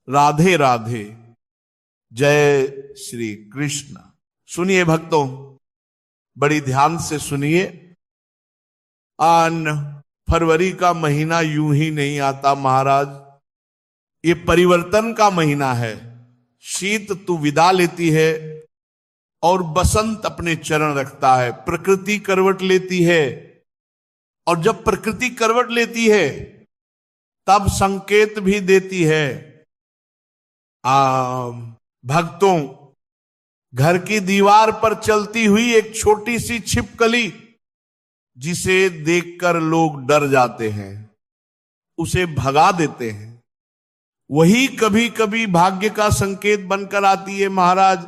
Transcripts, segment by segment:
राधे राधे। जय श्री कृष्ण। सुनिए भक्तों, बड़ी ध्यान से सुनिए। फरवरी का महीना यूं ही नहीं आता महाराज, ये परिवर्तन का महीना है। शीत तू विदा लेती है और बसंत अपने चरण रखता है। प्रकृति करवट लेती है, और जब प्रकृति करवट लेती है तब संकेत भी देती है। भक्तों, घर की दीवार पर चलती हुई एक छोटी सी छिपकली, जिसे देखकर लोग डर जाते हैं, उसे भगा देते हैं, वही कभी कभी भाग्य का संकेत बनकर आती है महाराज।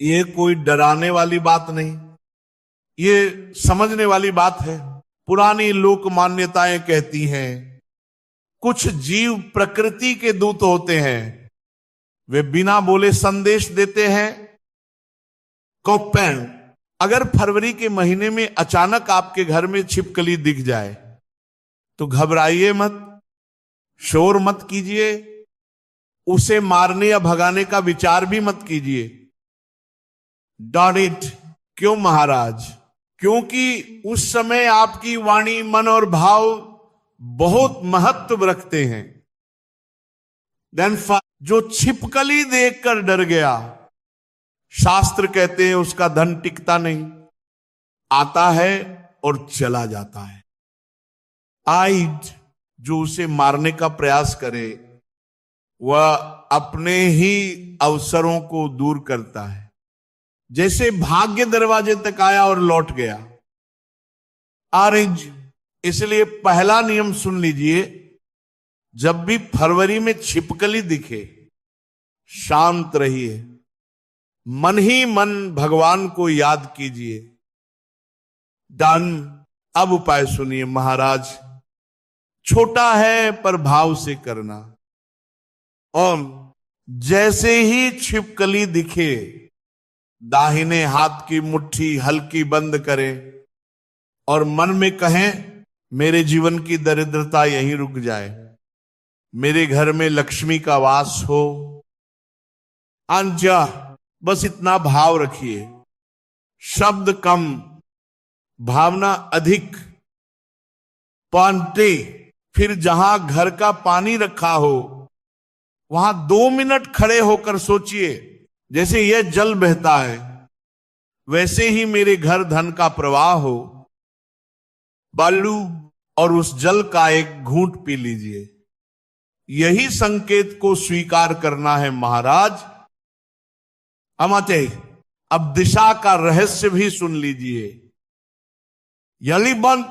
ये कोई डराने वाली बात नहीं, ये समझने वाली बात है। पुरानी लोक मान्यताएं कहती हैं कुछ जीव प्रकृति के दूत होते हैं, वे बिना बोले संदेश देते हैं। कॉपेन, अगर फरवरी के महीने में अचानक आपके घर में छिपकली दिख जाए तो घबराइए मत, शोर मत कीजिए, उसे मारने या भगाने का विचार भी मत कीजिए। Dot it. क्यों महाराज? क्योंकि उस समय आपकी वाणी, मन और भाव बहुत महत्व रखते हैं। देन जो छिपकली देखकर डर गया, शास्त्र कहते हैं उसका धन टिकता नहीं, आता है और चला जाता है। आइड, जो उसे मारने का प्रयास करे, वह अपने ही अवसरों को दूर करता है। जैसे भाग्य दरवाजे तक आया और लौट गया। ऑरेंज। इसलिए पहला नियम सुन लीजिए, जब भी फरवरी में छिपकली दिखे, शांत रहिए, मन ही मन भगवान को याद कीजिए। डन। अब उपाय सुनिए महाराज, छोटा है पर भाव से करना। और जैसे ही छिपकली दिखे, दाहिने हाथ की मुट्ठी हल्की बंद करें और मन में कहें, मेरे जीवन की दरिद्रता यहीं रुक जाए, मेरे घर में लक्ष्मी का वास हो। अंजा, बस इतना भाव रखिए। शब्द कम, भावना अधिक। पांटे। फिर जहां घर का पानी रखा हो, वहां 2 मिनट खड़े होकर सोचिए, जैसे यह जल बहता है वैसे ही मेरे घर धन का प्रवाह हो। बालू, और उस जल का एक घूंट पी लीजिए। यही संकेत को स्वीकार करना है महाराज। अमते, अब दिशा का रहस्य भी सुन लीजिए। यदि बंद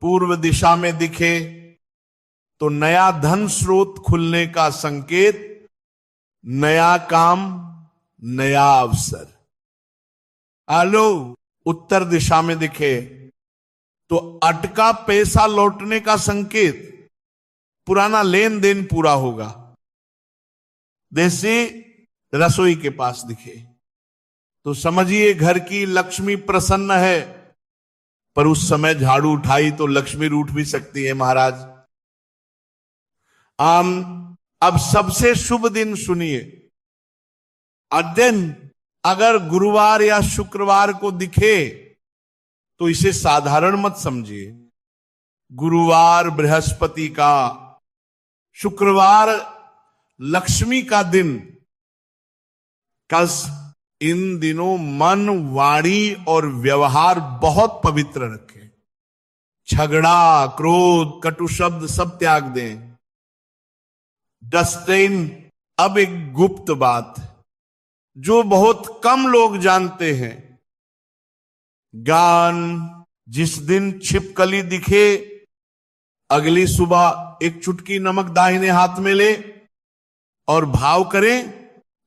पूर्व दिशा में दिखे तो नया धन स्रोत खुलने का संकेत, नया काम, नया अवसर। आलो, उत्तर दिशा में दिखे तो अटका पैसा लौटने का संकेत, पुराना लेन देन पूरा होगा। जैसे रसोई के पास दिखे तो समझिए घर की लक्ष्मी प्रसन्न है, पर उस समय झाड़ू उठाई तो लक्ष्मी रूठ भी सकती है महाराज। अब सबसे शुभ दिन सुनिए। दिन अगर गुरुवार या शुक्रवार को दिखे तो इसे साधारण मत समझिए। गुरुवार बृहस्पति का, शुक्रवार लक्ष्मी का दिन। कस इन दिनों मन, वाणी और व्यवहार बहुत पवित्र रखें। झगड़ा, क्रोध, कटु शब्द सब त्याग दें। डस्टिन, अब एक गुप्त बात जो बहुत कम लोग जानते हैं। गान, जिस दिन छिपकली दिखे, अगली सुबह एक चुटकी नमक दाहिने हाथ में ले और भाव करें,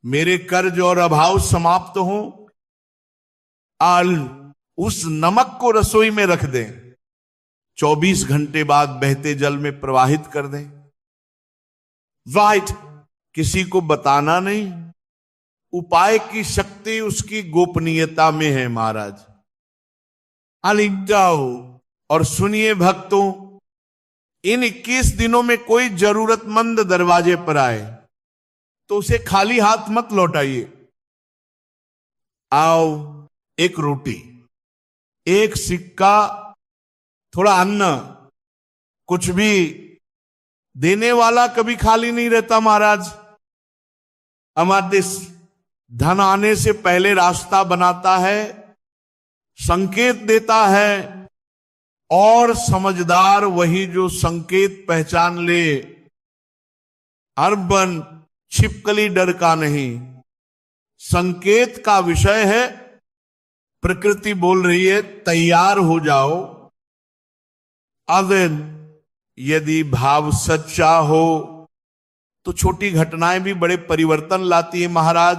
मेरे कर्ज और अभाव समाप्त हो। उस नमक को रसोई में रख दें, 24 घंटे बाद बहते जल में प्रवाहित कर दें। वाइट, किसी को बताना नहीं। उपाय की शक्ति उसकी गोपनीयता में है महाराज। अलिजाओ। और सुनिए भक्तों, इन 21 दिनों में कोई जरूरतमंद दरवाजे पर आए तो उसे खाली हाथ मत लौटाइए। आओ, एक रोटी, एक सिक्का, थोड़ा अन्न, कुछ भी। देने वाला कभी खाली नहीं रहता महाराज। हमारा देश धन आने से पहले रास्ता बनाता है, संकेत देता है, और समझदार वही जो संकेत पहचान ले। अर्बन छिपकली डर का नहीं, संकेत का विषय है। प्रकृति बोल रही है तैयार हो जाओ। अब यदि भाव सच्चा हो तो छोटी घटनाएं भी बड़े परिवर्तन लाती है महाराज।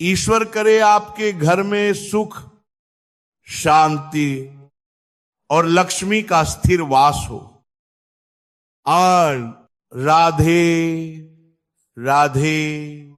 ईश्वर करे आपके घर में सुख, शांति और लक्ष्मी का स्थिर वास हो। और राधे राधे।